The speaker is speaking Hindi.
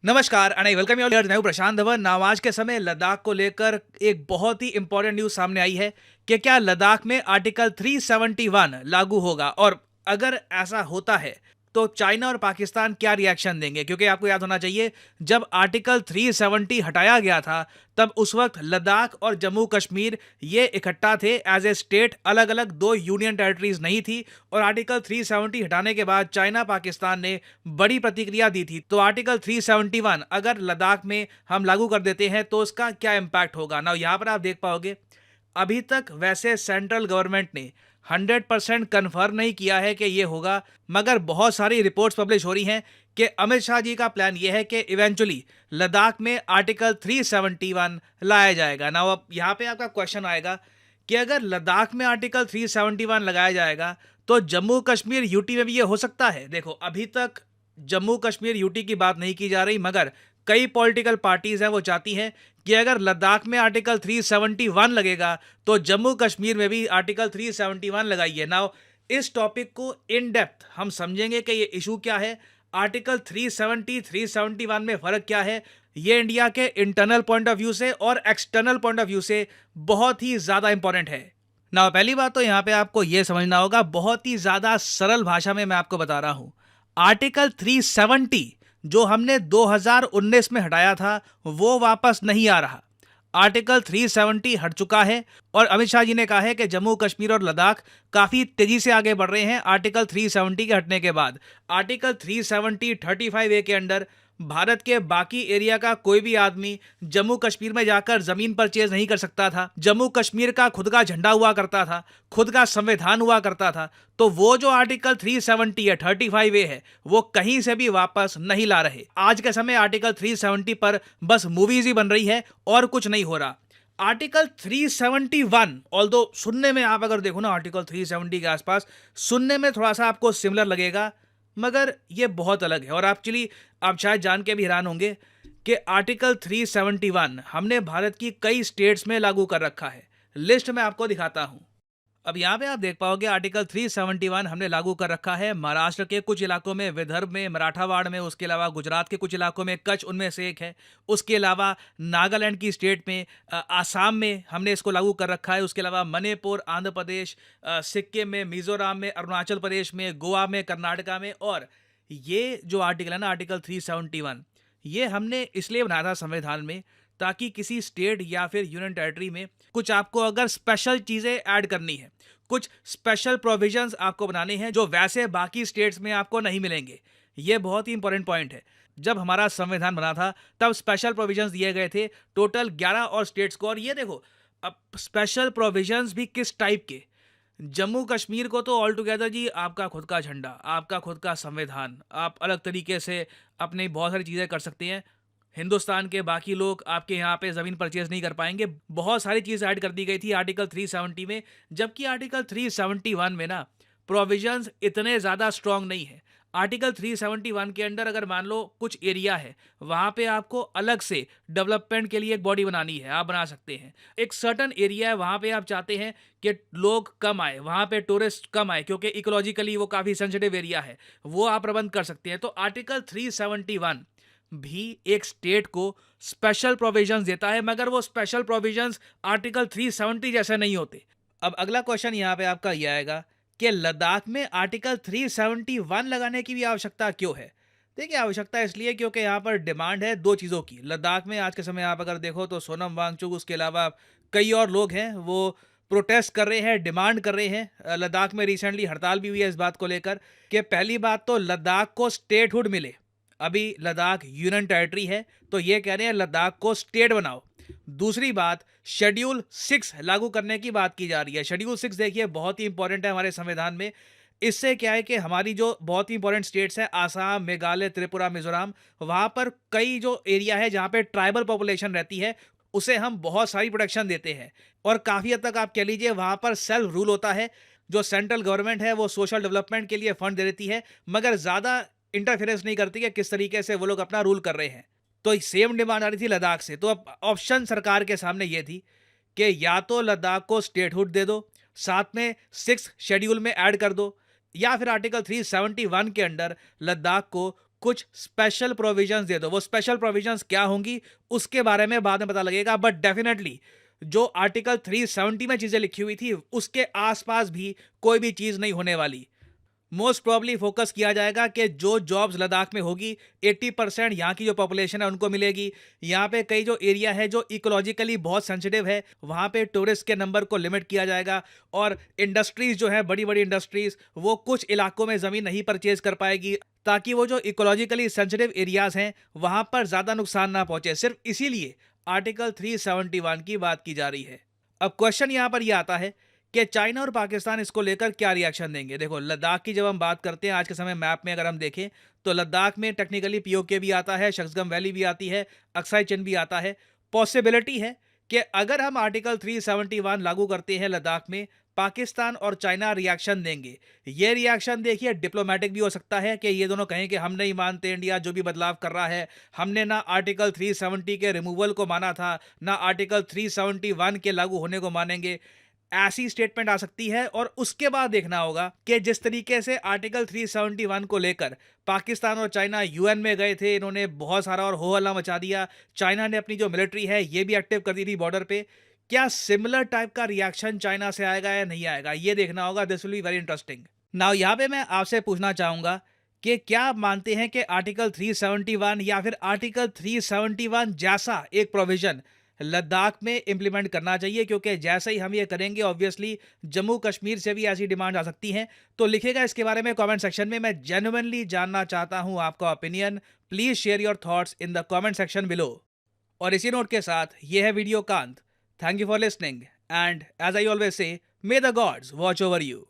नमस्कार and I welcome you all. मैं हूं प्रशांत धवन। नाम आज के समय लद्दाख को लेकर एक बहुत ही इंपॉर्टेंट न्यूज सामने आई है कि क्या लद्दाख में आर्टिकल 371 लागू होगा, और अगर ऐसा होता है तो चाइना और पाकिस्तान क्या रिएक्शन देंगे। क्योंकि आपको याद होना चाहिए, जब आर्टिकल 370 हटाया गया था तब उस वक्त लद्दाख और जम्मू कश्मीर ये इकट्ठा थे एज ए स्टेट, अलग अलग दो यूनियन टेरिटरीज नहीं थी। और आर्टिकल 370 हटाने के बाद चाइना पाकिस्तान ने बड़ी प्रतिक्रिया दी थी। तो आर्टिकल 371 अगर लद्दाख में हम लागू कर देते हैं तो उसका क्या इंपैक्ट होगा ना, यहाँ पर आप देख पाओगे अभी तक वैसे सेंट्रल गवर्नमेंट ने 100% कन्फर्म नहीं किया है कि ये होगा, मगर बहुत सारी रिपोर्ट्स पब्लिश हो रही हैं कि अमित शाह जी का प्लान ये है कि इवेंचुअली लद्दाख में आर्टिकल 371 लाया जाएगा ना। अब यहाँ पे आपका क्वेश्चन आएगा कि अगर लद्दाख में आर्टिकल 371 लगाया जाएगा तो जम्मू कश्मीर यूटी में भी ये हो सकता है। देखो, अभी तक जम्मू कश्मीर यूटी की बात नहीं की जा रही, मगर कई पॉलिटिकल पार्टीज हैं वो चाहती हैं कि अगर लद्दाख में आर्टिकल 371 लगेगा तो जम्मू कश्मीर में भी आर्टिकल 371 लगाइए। नाउ इस टॉपिक को इन डेप्थ हम समझेंगे कि ये इशू क्या है, आर्टिकल 370 371 में फर्क क्या है, ये इंडिया के इंटरनल पॉइंट ऑफ व्यू से और एक्सटर्नल पॉइंट ऑफ व्यू से बहुत ही ज्यादा इंपॉर्टेंट है। ना पहली बात तो यहाँ पे आपको ये समझना होगा, बहुत ही ज्यादा सरल भाषा में मैं आपको बता रहा हूं। आर्टिकल 370 जो हमने 2019 में हटाया था वो वापस नहीं आ रहा। आर्टिकल 370 हट चुका है और अमित शाह जी ने कहा है कि जम्मू कश्मीर और लद्दाख काफी तेजी से आगे बढ़ रहे हैं आर्टिकल 370 के हटने के बाद। आर्टिकल 370 35A के अंडर भारत के बाकी एरिया का कोई भी आदमी जम्मू कश्मीर में जाकर जमीन परचेज नहीं कर सकता था। जम्मू कश्मीर का खुद का झंडा हुआ करता था, खुद का संविधान हुआ करता था। तो वो जो आर्टिकल 370 है 35A है वो कहीं से भी वापस नहीं ला रहे। आज के समय आर्टिकल 370 पर बस मूवीज ही बन रही है और कुछ नहीं हो रहा। आर्टिकल 371 ऑल्दो सुनने में, आप अगर देखो ना आर्टिकल 370 के आसपास सुनने में थोड़ा सा आपको सिमिलर लगेगा, मगर ये बहुत अलग है। और एक्चुअली आप शायद जान के भी हैरान होंगे कि आर्टिकल 371 हमने भारत की कई स्टेट्स में लागू कर रखा है। लिस्ट में आपको दिखाता हूं। अब यहाँ पे आप देख पाओगे आर्टिकल 371 हमने लागू कर रखा है महाराष्ट्र के कुछ इलाकों में, विदर्भ में, मराठावाड़ में, उसके अलावा गुजरात के कुछ इलाकों में, कच्छ उनमें से एक है। उसके अलावा नागालैंड की स्टेट में, आसाम में हमने इसको लागू कर रखा है। उसके अलावा मणिपुर, आंध्र प्रदेश, सिक्किम में, मिजोरम में, अरुणाचल प्रदेश में, गोवा में, कर्नाटका में। और ये जो आर्टिकल है ना आर्टिकल 371, ये हमने इसलिए बनाया था संविधान में ताकि किसी स्टेट या फिर यूनियन टेरिटरी में कुछ आपको अगर स्पेशल चीजें ऐड करनी है, कुछ स्पेशल प्रोविजंस आपको बनाने हैं जो वैसे बाकी स्टेट्स में आपको नहीं मिलेंगे। ये बहुत ही इंपॉर्टेंट पॉइंट है। जब हमारा संविधान बना था तब स्पेशल प्रोविजंस दिए गए थे टोटल 11 और स्टेट्स को। और ये देखो, अब स्पेशल प्रोविजंस भी किस टाइप के। जम्मू कश्मीर को तो ऑल टुगेदर जी आपका खुद का झंडा, आपका खुद का संविधान, आप अलग तरीके से अपनी बहुत सारी चीज़ें कर सकते हैं। हिंदुस्तान के बाकी लोग आपके यहाँ पे ज़मीन परचेज नहीं कर पाएंगे। बहुत सारी चीज़ ऐड कर दी गई थी आर्टिकल 370 में, जबकि आर्टिकल 371 में ना प्रोविजंस इतने ज़्यादा स्ट्रॉन्ग नहीं है। आर्टिकल 371 के अंडर अगर मान लो कुछ एरिया है, वहाँ पे आपको अलग से डेवलपमेंट के लिए एक बॉडी बनानी है, आप बना सकते हैं। एक सर्टन एरिया है, वहाँ पे आप चाहते हैं कि लोग कम आए, वहाँ पे टूरिस्ट कम आए क्योंकि इकोलॉजिकली वो काफ़ी सेंसिटिव एरिया है, वो आप प्रबंध कर सकते हैं। तो आर्टिकल 371 भी एक स्टेट को स्पेशल प्रोविजंस देता है, मगर वो स्पेशल प्रोविजंस आर्टिकल 370 जैसे नहीं होते। अब अगला क्वेश्चन यहाँ पे आपका ये आएगा कि लद्दाख में आर्टिकल 371 लगाने की भी आवश्यकता क्यों है। देखिए, आवश्यकता इसलिए क्योंकि यहाँ पर डिमांड है दो चीज़ों की। लद्दाख में आज के समय आप अगर देखो तो सोनम वांगचुक, उसके अलावा कई और लोग हैं, वो प्रोटेस्ट कर रहे हैं, डिमांड कर रहे हैं। लद्दाख में रिसेंटली हड़ताल भी हुई है इस बात को लेकर कि पहली बात तो लद्दाख को स्टेटहुड मिले। अभी लद्दाख यूनियन टेरिटरी है तो ये कह रहे हैं लद्दाख को स्टेट बनाओ। दूसरी बात, शेड्यूल 6 लागू करने की बात की जा रही है। शेड्यूल 6 देखिए बहुत ही इंपॉर्टेंट है हमारे संविधान में। इससे क्या है कि हमारी जो बहुत ही इंपॉर्टेंट स्टेट्स हैं, आसाम, मेघालय, त्रिपुरा, मिजोरम, वहाँ पर कई जो एरिया है जहाँ पे ट्राइबल पॉपुलेशन रहती है उसे हम बहुत सारी प्रोटेक्शन देते हैं। और काफ़ी हद तक आप कह लीजिए वहाँ पर सेल्फ रूल होता है। जो सेंट्रल गवर्नमेंट है वो सोशल डेवलपमेंट के लिए फंड दे देती है, मगर ज़्यादा इंटरफेरेंस नहीं करती कि किस तरीके से वो लोग अपना रूल कर रहे हैं। तो सेम डिमांड आ रही थी लद्दाख से। तो अब ऑप्शन सरकार के सामने ये थी कि या तो लद्दाख को स्टेटहुड दे दो, साथ में 6 शेड्यूल में ऐड कर दो, या फिर आर्टिकल 371 के अंडर लद्दाख को कुछ स्पेशल प्रोविजंस दे दो। वो स्पेशल प्रोविजंस क्या होंगी उसके बारे में बाद में पता लगेगा, बट डेफिनेटली जो आर्टिकल 370 में चीजें लिखी हुई थी उसके आसपास भी कोई भी चीज नहीं होने वाली। मोस्ट प्रॉब्ली फोकस किया जाएगा कि जो जॉब्स लद्दाख में होगी 80% यहाँ की जो पॉपुलेशन है उनको मिलेगी। यहाँ पे कई जो एरिया है जो इकोलॉजिकली बहुत सेंसिटिव है वहाँ पे टूरिस्ट के नंबर को लिमिट किया जाएगा, और इंडस्ट्रीज जो है बड़ी बड़ी इंडस्ट्रीज वो कुछ इलाकों में ज़मीन नहीं परचेज कर पाएगी, ताकि वो जो इकोलॉजिकली सेंसिटिव एरियाज हैं वहाँ पर ज़्यादा नुकसान ना पहुँचे। सिर्फ इसीलिए आर्टिकल 371 की बात की जा रही है। अब क्वेश्चन यहाँ पर यह आता है कि चाइना और पाकिस्तान इसको लेकर क्या रिएक्शन देंगे। देखो, लद्दाख की जब हम बात करते हैं आज के समय मैप में अगर हम देखें तो लद्दाख में टेक्निकली पीओके भी आता है, शक्सगम वैली भी आती है, अक्साई चिन भी आता है। पॉसिबिलिटी है कि अगर हम आर्टिकल 371 लागू करते हैं लद्दाख में, पाकिस्तान और चाइना रिएक्शन देंगे। ये रिएक्शन देखिए डिप्लोमेटिक भी हो सकता है कि ये दोनों कहें कि हम नहीं मानते इंडिया जो भी बदलाव कर रहा है, हमने ना आर्टिकल 370 के रिमूवल को माना था, ना आर्टिकल 371 के लागू होने को मानेंगे। ऐसी स्टेटमेंट आ सकती है, और उसके बाद देखना होगा कि जिस तरीके से आर्टिकल 371 को लेकर पाकिस्तान और चाइना यूएन में गए थे, इन्होंने बहुत सारा और हो हल्ला मचा दिया। चाइना ने अपनी जो मिलिट्री है ये भी एक्टिव कर दी थी बॉर्डर पे। क्या सिमिलर टाइप का रिएक्शन चाइना से आएगा या नहीं आएगा, ये देखना होगा। This will be very interesting. Now यहाँ पे मैं आपसे पूछना चाहूंगा कि क्या आप मानते हैं कि आर्टिकल 371 या फिर आर्टिकल 371 जैसा एक प्रोविजन लद्दाख में इंप्लीमेंट करना चाहिए, क्योंकि जैसे ही हम ये करेंगे ऑब्वियसली जम्मू कश्मीर से भी ऐसी डिमांड आ सकती हैं। तो लिखेगा इसके बारे में कमेंट सेक्शन में। मैं जेन्युइनली जानना चाहता हूं आपका opinion. Please share your thoughts in the comment section below. और इसी नोट के साथ ये है वीडियो कांत। Thank you for listening, and as I always say, may the gods watch over you.